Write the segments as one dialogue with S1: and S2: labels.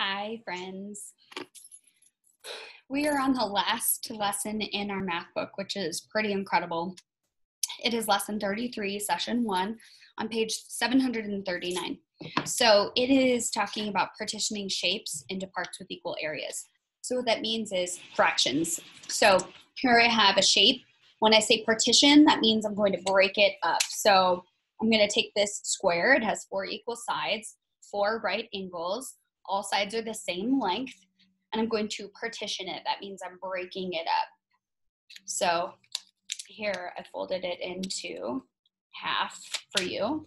S1: Hi, friends. We are on the last lesson in our math book, which is pretty incredible. It is lesson 33, session 1, on page 739. So it is talking about partitioning shapes into parts with equal areas. So what that means is fractions. So here I have a shape. When I say partition, that means I'm going to break it up. So I'm going to take this square. It has 4 equal sides, 4 right angles. All sides are the same length, and I'm going to partition it. That means I'm breaking it up. So here I folded it into half for you,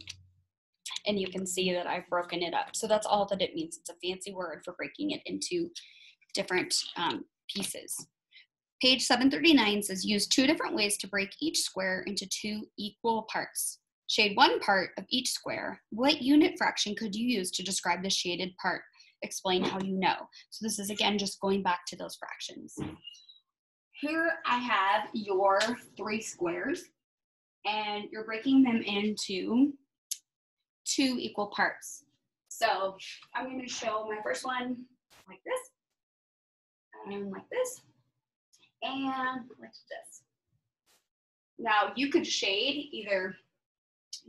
S1: and you can see that I've broken it up. So that's all that it means. It's a fancy word for breaking it into different pieces. Page 739 says, use 2 different ways to break each square into 2 equal parts. Shade 1 part of each square. What unit fraction could you use to describe the shaded part? Explain how you know. So this is, again, just going back to those fractions. Here I have your 3 squares, and you're breaking them into 2 equal parts. So I'm going to show my first one like this, and like this, and like this. Now you could shade either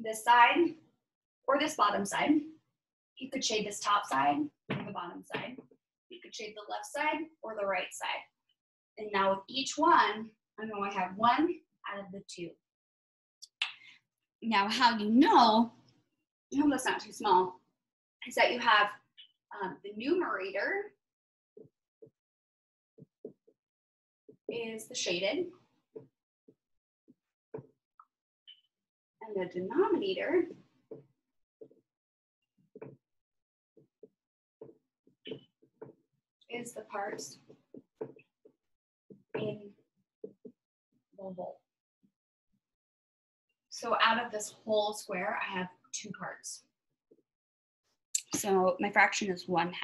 S1: this side or this bottom side. You could shade this top side or the bottom side. You could shade the left side or the right side. And now with each one, I'm going to have 1 out of the 2. Now how you know, I hope that's not too small, is that you have the numerator is the shaded, and the denominator is the parts in the whole. So out of this whole square, I have 2 parts. So my fraction is 1/2.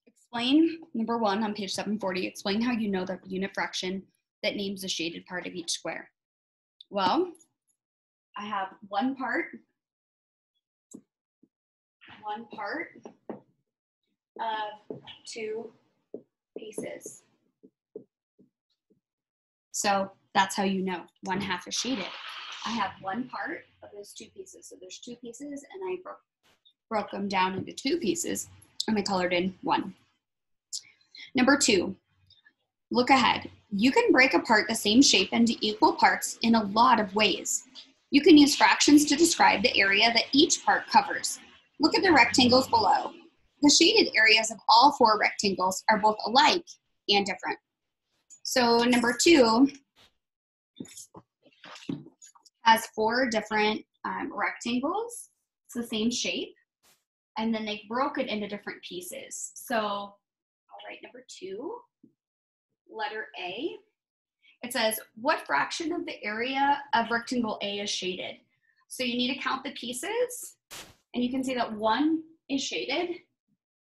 S1: Explain, number 1 on page 740, explain how you know the unit fraction that names the shaded part of each square. Well, I have 1 part of 2 pieces. So that's how you know 1/2 is shaded. I have 1 part of those 2 pieces. So there's 2 pieces, and I broke them down into 2 pieces, and I colored in 1. Number 2, look ahead. You can break apart the same shape into equal parts in a lot of ways. You can use fractions to describe the area that each part covers. Look at the rectangles below. The shaded areas of all 4 rectangles are both alike and different. So number 2 has 4 different rectangles. It's the same shape, and then they broke it into different pieces. So I'll write number 2, letter A. It says, what fraction of the area of rectangle A is shaded? So you need to count the pieces, and you can see that 1 is shaded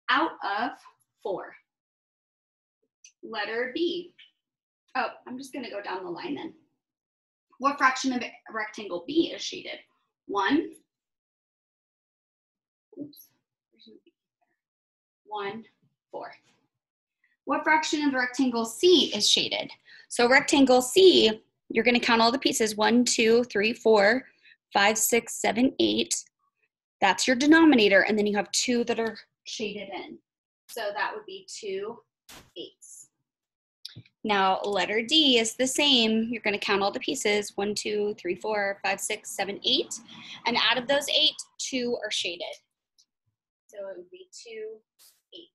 S1: out of 4. Letter B. Oh, I'm just gonna go down the line then. What fraction of rectangle B is shaded? 1. Oops. 1/4. What fraction of rectangle C is shaded? So rectangle C, you're going to count all the pieces. 1, 2, 3, 4, 5, 6, 7, 8. That's your denominator, and then you have 2 that are shaded in. So that would be 2/8. Now letter D is the same. You're going to count all the pieces. 1, 2, 3, 4, 5, 6, 7, 8. And out of those 8, 2 are shaded. So it would be 2/8.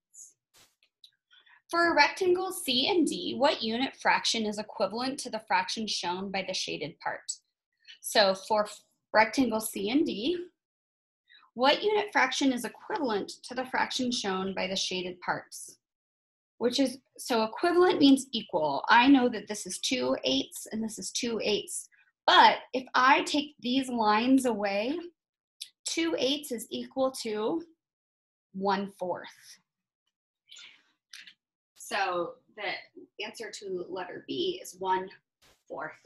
S1: For a rectangle C and D, what unit fraction is equivalent to the fraction shown by the shaded part? So for rectangle C and D, what unit fraction is equivalent to the fraction shown by the shaded parts? So equivalent means equal. I know that this is 2/8 and this is 2/8. But if I take these lines away, 2/8 is equal to 1/4. So the answer to letter B is 1/4.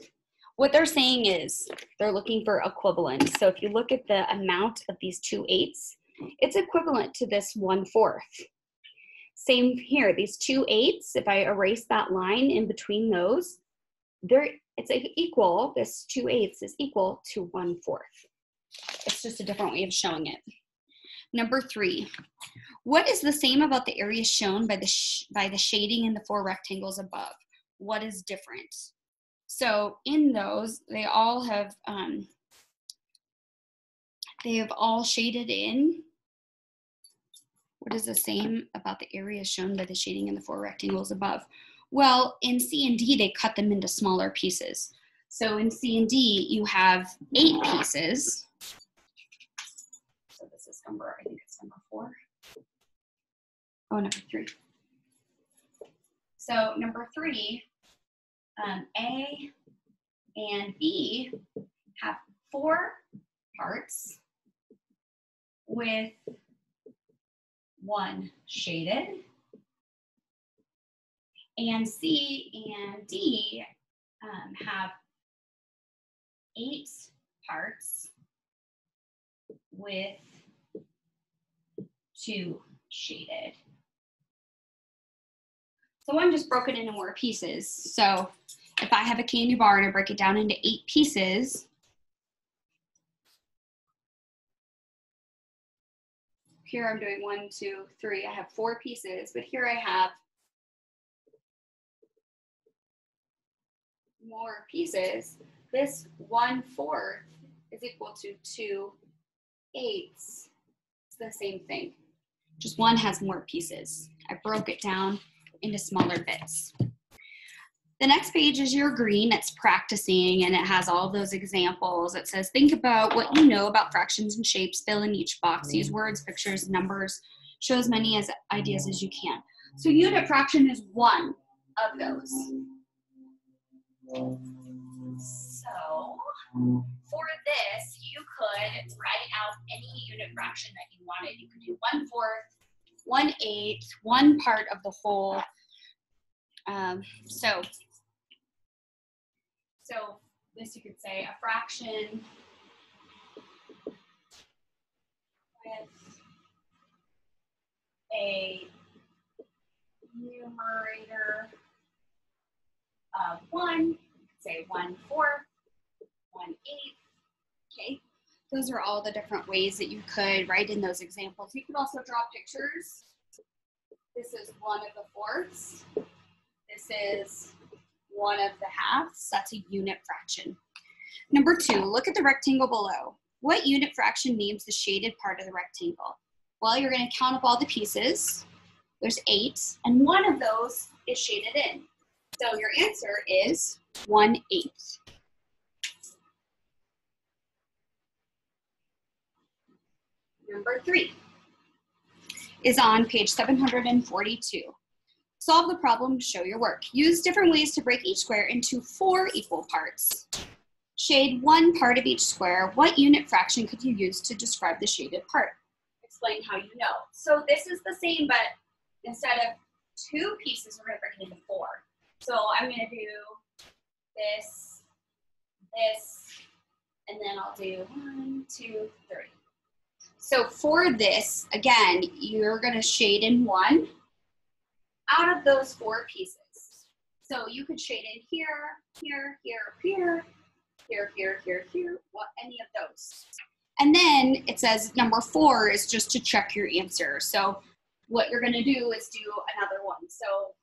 S1: What they're saying is they're looking for equivalence. So if you look at the amount of these 2/8, it's equivalent to this 1/4. Same here, these 2/8, if I erase that line in between those, it's equal, this 2/8 is equal to 1/4. It's just a different way of showing it. Number 3, what is the same about the areas shown by the shading in the 4 rectangles above? What is different? So in those, they have all shaded in. What is the same about the areas shown by the shading in the 4 rectangles above? Well, in C and D, they cut them into smaller pieces. So in C and D, you have 8 pieces. So this is number, I think it's number 4. Oh, number 3. So number 3, A and B have 4 parts with 1 shaded, and C and D have 8 parts with 2 shaded. So one just broke it into more pieces. So if I have a candy bar and I break it down into 8 pieces, here I'm doing 1, 2, 3, I have 4 pieces, but here I have more pieces. This 1/4 is equal to 2/8. It's the same thing. Just one has more pieces. I broke it down into smaller bits. The next page is your green. It's practicing, and it has all those examples. It says, think about what you know about fractions and shapes. Fill in each box. Use words, pictures, numbers. Show as many ideas as you can. So unit fraction is one of those. So for this, you could write out any unit fraction that you wanted. You could do 1/4, 1/8, 1 part of the whole. So this you could say a fraction with a numerator of 1, you could say 1/4, 1/8, okay? Those are all the different ways that you could write in those examples. You could also draw pictures. This is 1 of the 4ths. This is 1 of the halves. That's a unit fraction. Number 2, look at the rectangle below. What unit fraction names the shaded part of the rectangle? Well, you're going to count up all the pieces. There's 8, and 1 of those is shaded in. So your answer is 1/8. Number 3 is on page 742. Solve the problem to show your work. Use different ways to break each square into 4 equal parts. Shade 1 part of each square. What unit fraction could you use to describe the shaded part? Explain how you know. So this is the same, but instead of 2 pieces, we're going to break it into 4. So I'm going to do this, this, and then I'll do 1, 2, 3. So for this, again, you're going to shade in 1 out of those 4 pieces. So you could shade in here, here, here, here, here, here, here, here, any of those. And then it says number 4 is just to check your answer. So what you're going to do is do another one. So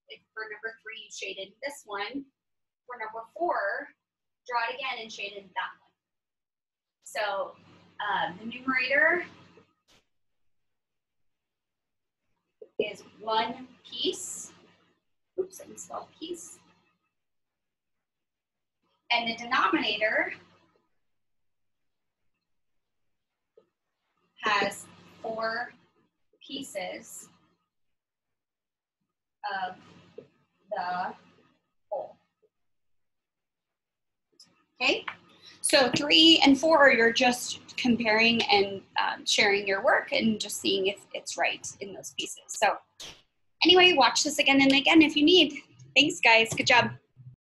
S1: if for number 3, you shade in this one. For number 4, draw it again and shade in that one. So the numerator is 1 piece. Oops, I misspelled piece. And the denominator has 4 pieces of the whole. Okay, so 3 and 4, you're just comparing and sharing your work and just seeing if it's right in those pieces. So anyway, watch this again and again if you need. Thanks, guys. Good job.